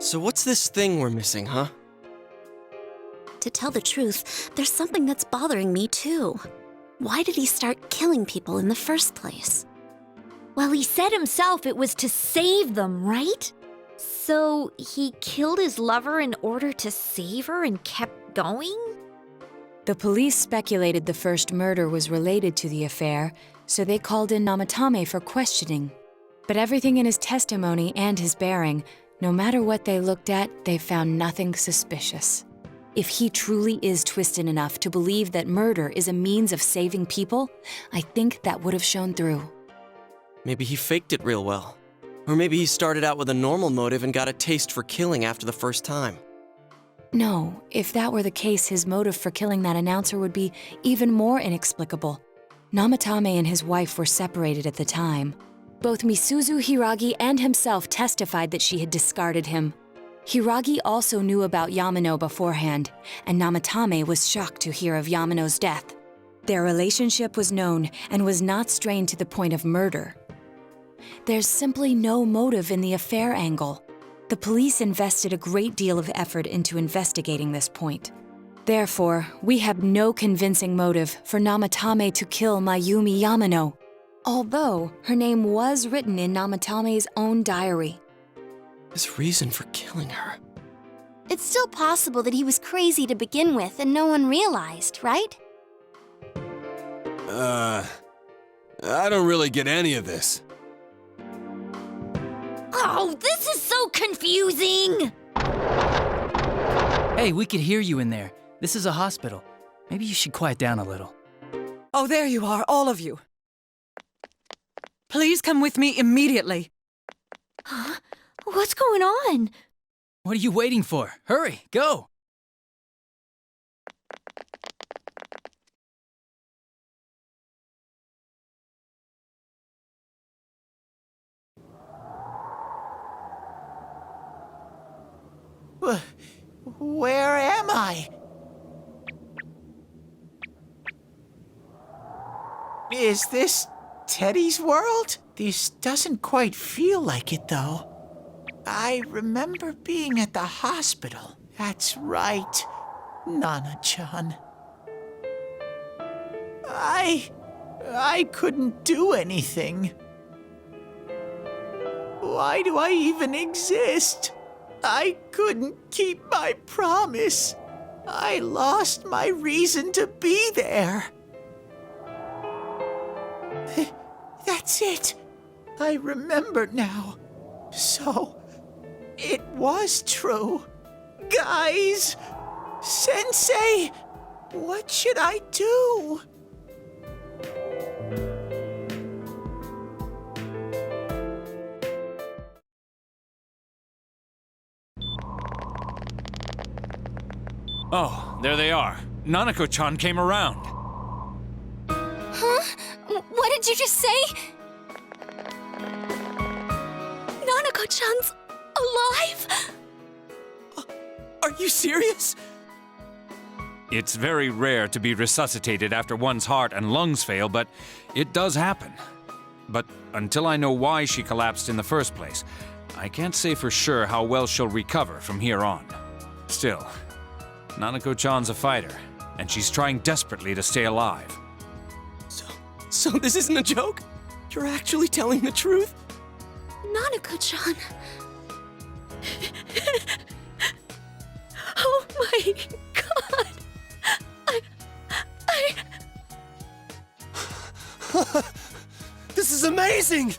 So what's this thing we're missing, huh? To tell the truth, there's something that's bothering me too. Why did he start killing people in the first place? Well, he said himself it was to save them, right? So he killed his lover in order to save her and kept going? The police speculated the first murder was related to the affair, so they called in Namatame for questioning. But everything in his testimony and his bearing, no matter what they looked at, they found nothing suspicious. If he truly is twisted enough to believe that murder is a means of saving people, I think that would have shown through. Maybe he faked it real well. Or maybe he started out with a normal motive and got a taste for killing after the first time. No, if that were the case, his motive for killing that announcer would be even more inexplicable. Namatame and his wife were separated at the time. Both Misuzu Hiragi and himself testified that she had discarded him. Hiragi also knew about Yamano beforehand, and Namatame was shocked to hear of Yamano's death. Their relationship was known and was not strained to the point of murder. There's simply no motive in the affair angle. The police invested a great deal of effort into investigating this point. Therefore, we have no convincing motive for Namatame to kill Mayumi Yamano, although her name was written in Namatame's own diary. His reason for killing her. It's still possible that he was crazy to begin with and no one realized, right? I don't really get any of this. Oh, this is so confusing! Hey, we could hear you in there. This is a hospital. Maybe you should quiet down a little. Oh, there you are, all of you. Please come with me immediately. Huh? What's going on? What are you waiting for? Hurry, go! Where am I? Is this Teddy's world? This doesn't quite feel like it, though. I remember being at the hospital. That's right, Nana-chan. I couldn't do anything. Why do I even exist? I couldn't keep my promise. I lost my reason to be there. That's it. I remember now. So, it was true. Guys! Sensei! What should I do? Oh, there they are. Nanako-chan came around. Huh? What did you just say? Nanako-chan's alive? Are you serious? It's very rare to be resuscitated after one's heart and lungs fail, but it does happen. But until I know why she collapsed in the first place, I can't say for sure how well she'll recover from here on. Still, Nanako-chan's a fighter, and she's trying desperately to stay alive. So this isn't a joke? You're actually telling the truth? Nanako-chan. Oh my god. This is amazing!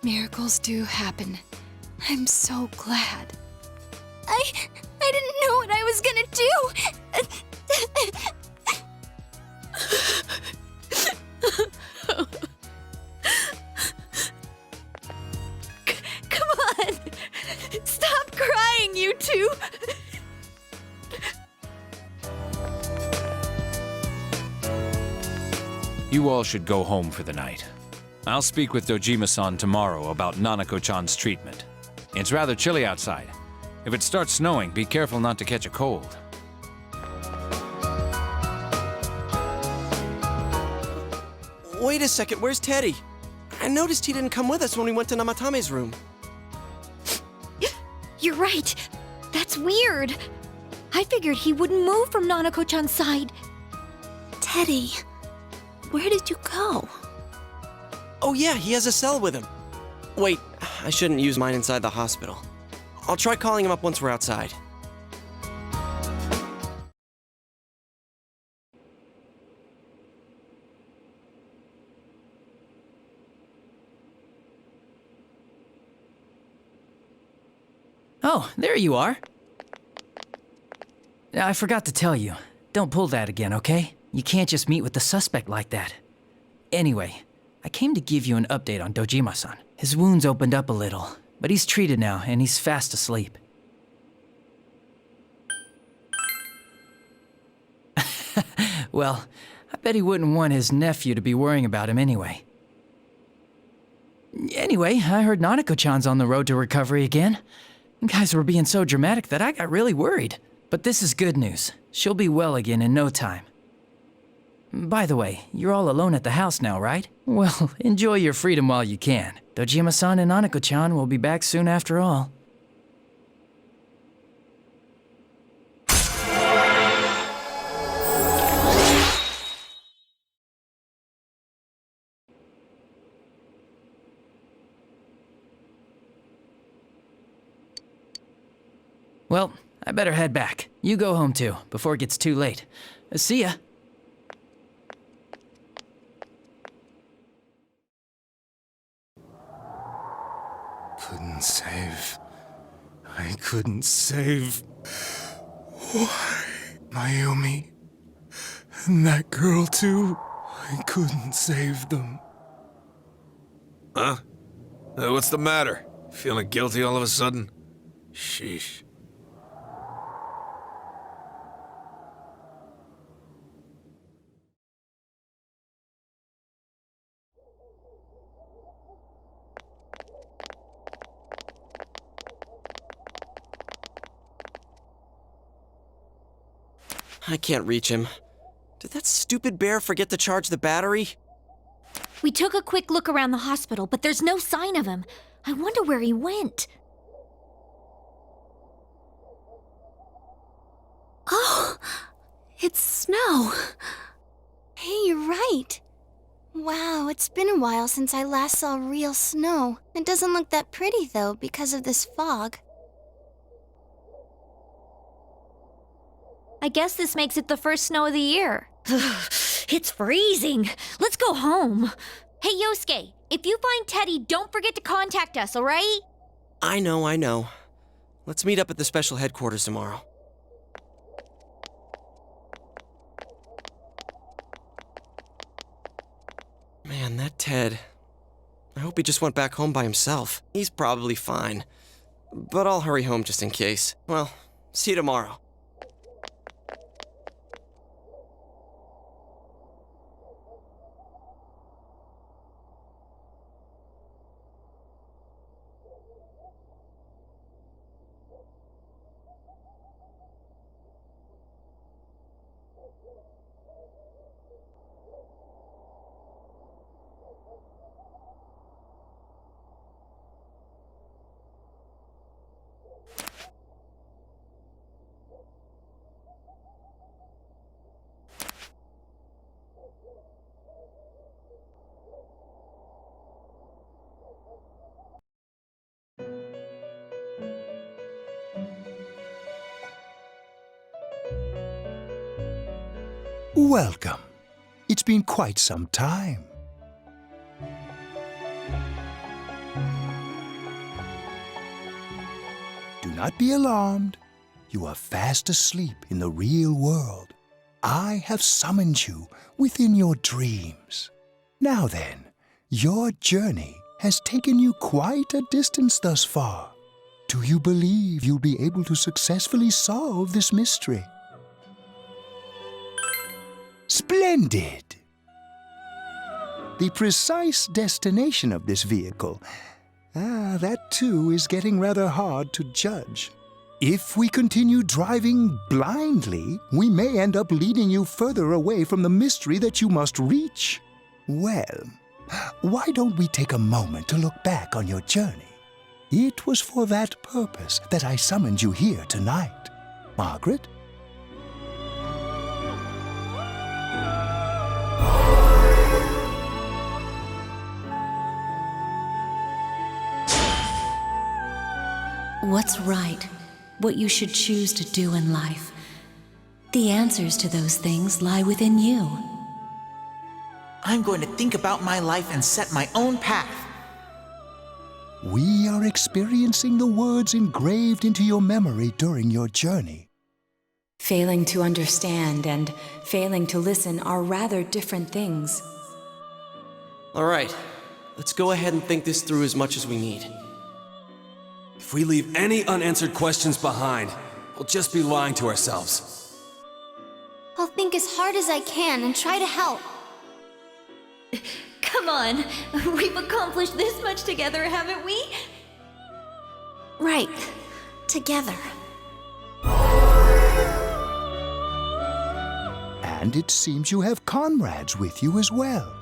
Miracles do happen. I'm so glad. I didn't know what I was gonna do. Come on! Stop crying, you two! You all should go home for the night. I'll speak with Dojima-san tomorrow about Nanako-chan's treatment. It's rather chilly outside. If it starts snowing, be careful not to catch a cold. Wait a second, where's Teddy? I noticed he didn't come with us when we went to Namatame's room. You're right. That's weird. I figured he wouldn't move from Nanako-chan's side. Teddy, where did you go? Oh yeah, he has a cell with him. Wait, I shouldn't use mine inside the hospital. I'll try calling him up once we're outside. Oh, there you are. I forgot to tell you. Don't pull that again, okay? You can't just meet with the suspect like that. Anyway, I came to give you an update on Dojima-san. His wounds opened up a little, but he's treated now and he's fast asleep. Well, I bet he wouldn't want his nephew to be worrying about him anyway. Anyway, I heard Nanako-chan's on the road to recovery again. You guys were being so dramatic that I got really worried. But this is good news. She'll be well again in no time. By the way, you're all alone at the house now, right? Well, enjoy your freedom while you can. Dojima-san and Nanako-chan will be back soon after all. Well, I better head back. You go home too, before it gets too late. See ya. Couldn't save. I couldn't save. Why? Mayumi. And that girl too. I couldn't save them. Huh? What's the matter? Feeling guilty all of a sudden? Sheesh. I can't reach him. Did that stupid bear forget to charge the battery? We took a quick look around the hospital, but there's no sign of him. I wonder where he went. Oh, it's snow. Hey, you're right. Wow, it's been a while since I last saw real snow. It doesn't look that pretty, though, because of this fog. I guess this makes it the first snow of the year. It's freezing. Let's go home. Hey, Yosuke, if you find Teddy, don't forget to contact us, all right? I know. Let's meet up at the special headquarters tomorrow. Man, that Ted. I hope he just went back home by himself. He's probably fine. But I'll hurry home just in case. Well, see you tomorrow. Welcome. It's been quite some time. Do not be alarmed. You are fast asleep in the real world. I have summoned you within your dreams. Now then, your journey has taken you quite a distance thus far. Do you believe you'll be able to successfully solve this mystery? Splendid! The precise destination of this vehicle, that too is getting rather hard to judge. If we continue driving blindly, we may end up leading you further away from the mystery that you must reach. Well, why don't we take a moment to look back on your journey? It was for that purpose that I summoned you here tonight. Margaret? What's right? What you should choose to do in life? The answers to those things lie within you. I'm going to think about my life and set my own path. We are experiencing the words engraved into your memory during your journey. Failing to understand and failing to listen are rather different things. All right, let's go ahead and think this through as much as we need. If we leave any unanswered questions behind, we'll just be lying to ourselves. I'll think as hard as I can and try to help. Come on, we've accomplished this much together, haven't we? Right. Together. And it seems you have comrades with you as well.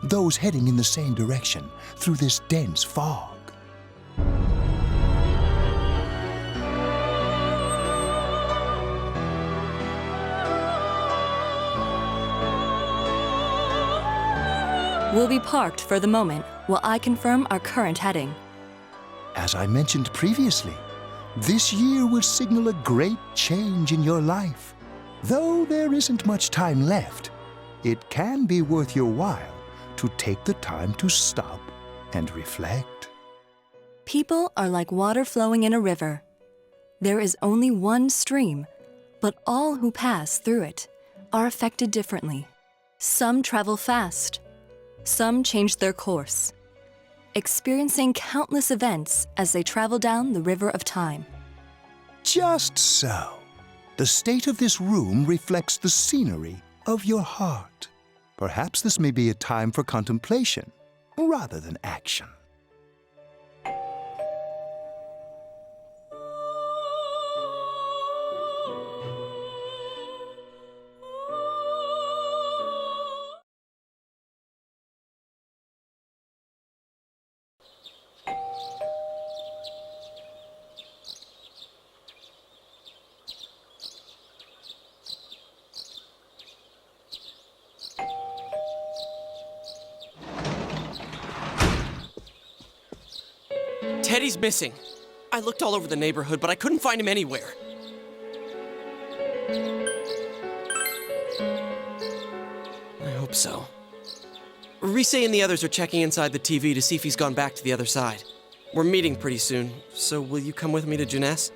Those heading in the same direction through this dense fog. We'll be parked for the moment while I confirm our current heading. As I mentioned previously, this year will signal a great change in your life. Though there isn't much time left, it can be worth your while to take the time to stop and reflect. People are like water flowing in a river. There is only one stream, but all who pass through it are affected differently. Some travel fast. Some change their course, experiencing countless events as they travel down the river of time. Just so. The state of this room reflects the scenery of your heart. Perhaps this may be a time for contemplation rather than action. Teddy's missing. I looked all over the neighborhood, but I couldn't find him anywhere. I hope so. Rise and the others are checking inside the TV to see if he's gone back to the other side. We're meeting pretty soon, so will you come with me to Jeunesse?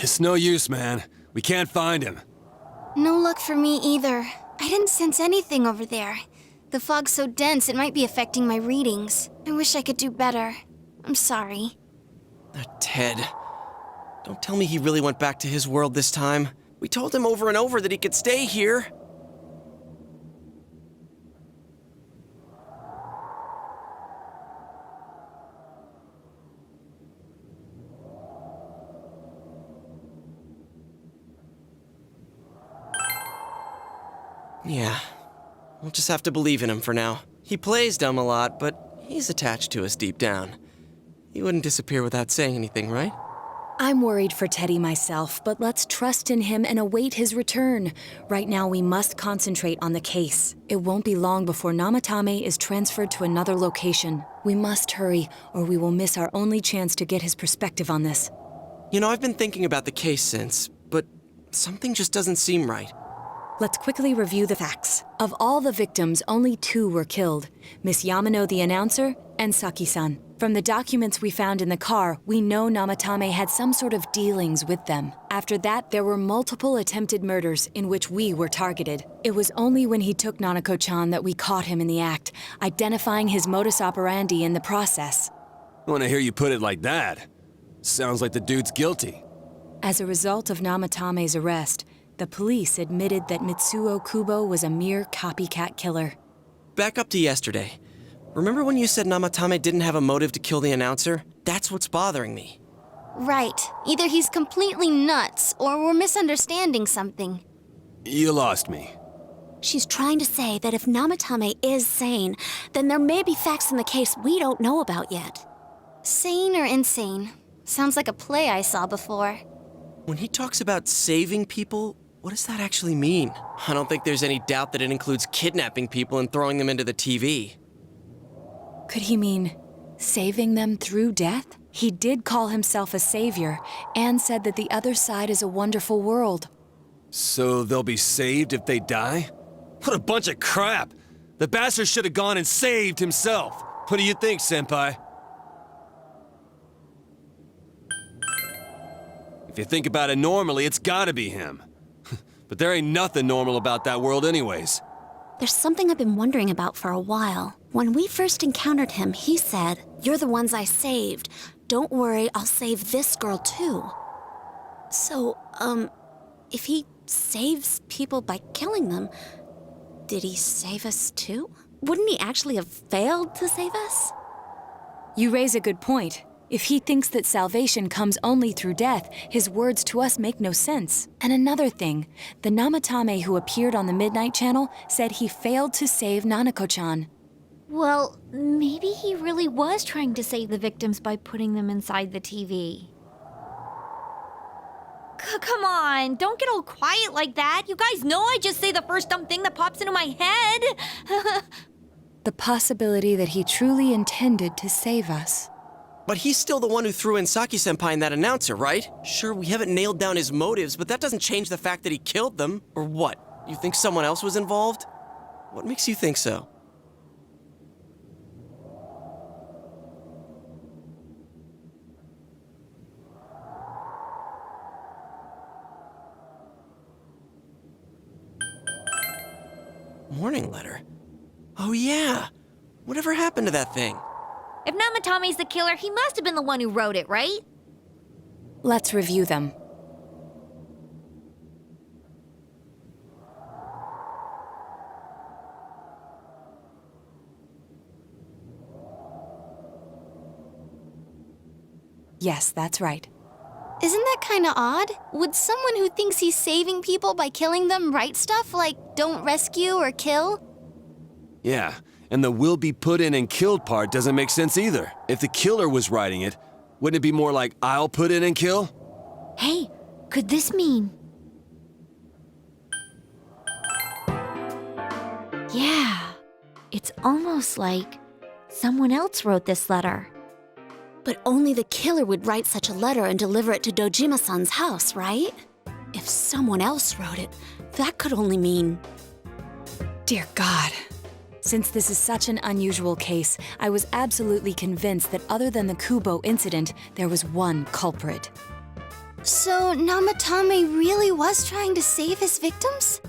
It's no use, man. We can't find him. No luck for me either. I didn't sense anything over there. The fog's so dense it might be affecting my readings. I wish I could do better. I'm sorry. That Ted. Don't tell me he really went back to his world this time. We told him over and over that he could stay here. Yeah, we'll just have to believe in him for now. He plays dumb a lot, but he's attached to us deep down. He wouldn't disappear without saying anything, right? I'm worried for Teddy myself, but let's trust in him and await his return. Right now, we must concentrate on the case. It won't be long before Namatame is transferred to another location. We must hurry, or we will miss our only chance to get his perspective on this. You know, I've been thinking about the case since, but something just doesn't seem right. Let's quickly review the facts. Of all the victims, only 2 were killed. Miss Yamano the announcer and Saki-san. From the documents we found in the car, we know Namatame had some sort of dealings with them. After that, there were multiple attempted murders in which we were targeted. It was only when he took Nanako-chan that we caught him in the act, identifying his modus operandi in the process. When I hear you put it like that, sounds like the dude's guilty. As a result of Namatame's arrest, the police admitted that Mitsuo Kubo was a mere copycat killer. back up to yesterday. Remember when you said Namatame didn't have a motive to kill the announcer? That's what's bothering me. Right. Either he's completely nuts, or we're misunderstanding something. You lost me. She's trying to say that if Namatame is sane, then there may be facts in the case we don't know about yet. Sane or insane? Sounds like a play I saw before. When he talks about saving people, what does that actually mean? I don't think there's any doubt that it includes kidnapping people and throwing them into the TV. Could he mean saving them through death? He did call himself a savior and said that the other side is a wonderful world. So they'll be saved if they die? What a bunch of crap! The bastard should have gone and saved himself. What do you think, Senpai? If you think about it normally, it's gotta be him. But there ain't nothing normal about that world anyways. There's something I've been wondering about for a while. When we first encountered him, he said, "You're the ones I saved. Don't worry, I'll save this girl too." So, if he saves people by killing them, did he save us too? Wouldn't he actually have failed to save us? You raise a good point. If he thinks that salvation comes only through death, his words to us make no sense. And another thing, the Namatame who appeared on the Midnight Channel said he failed to save Nanako-chan. Well, maybe he really was trying to save the victims by putting them inside the TV. Come on, don't get all quiet like that. You guys know I just say the first dumb thing that pops into my head. The possibility that he truly intended to save us. But he's still the one who threw in Saki-senpai and that announcer, right? Sure, we haven't nailed down his motives, but that doesn't change the fact that he killed them. Or what? You think someone else was involved? What makes you think so? Warning letter? Oh yeah! Whatever happened to that thing? If Namatame's the killer, he must have been the one who wrote it, right? Let's review them. Yes, that's right. Isn't that kinda odd? Would someone who thinks he's saving people by killing them write stuff like, "Don't rescue or kill"? Yeah, and the will be put in and killed part doesn't make sense either. If the killer was writing it, wouldn't it be more like, I'll put in and kill? Hey, could this mean... Yeah, it's almost like someone else wrote this letter. But only the killer would write such a letter and deliver it to Dojima-san's house, right? If someone else wrote it, that could only mean... Dear God. Since this is such an unusual case, I was absolutely convinced that other than the Kubo incident, there was one culprit. So Namatame really was trying to save his victims?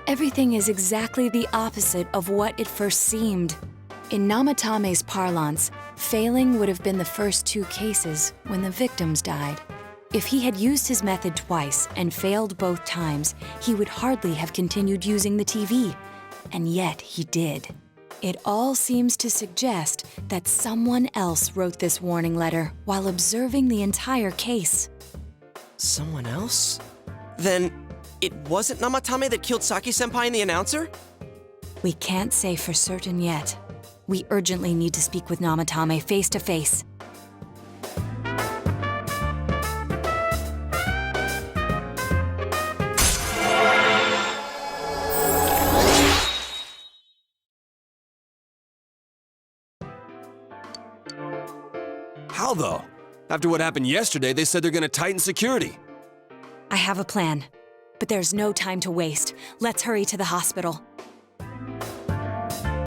Everything is exactly the opposite of what it first seemed. In Namatame's parlance, failing would have been the first two cases when the victims died. If he had used his method twice and failed both times, he would hardly have continued using the TV. And yet he did. It all seems to suggest that someone else wrote this warning letter while observing the entire case. Someone else? Then it wasn't Namatame that killed Saki-senpai and the announcer? We can't say for certain yet. We urgently need to speak with Namatame face to face. How though? After what happened yesterday, they said they're gonna tighten security. I have a plan, but there's no time to waste. Let's hurry to the hospital.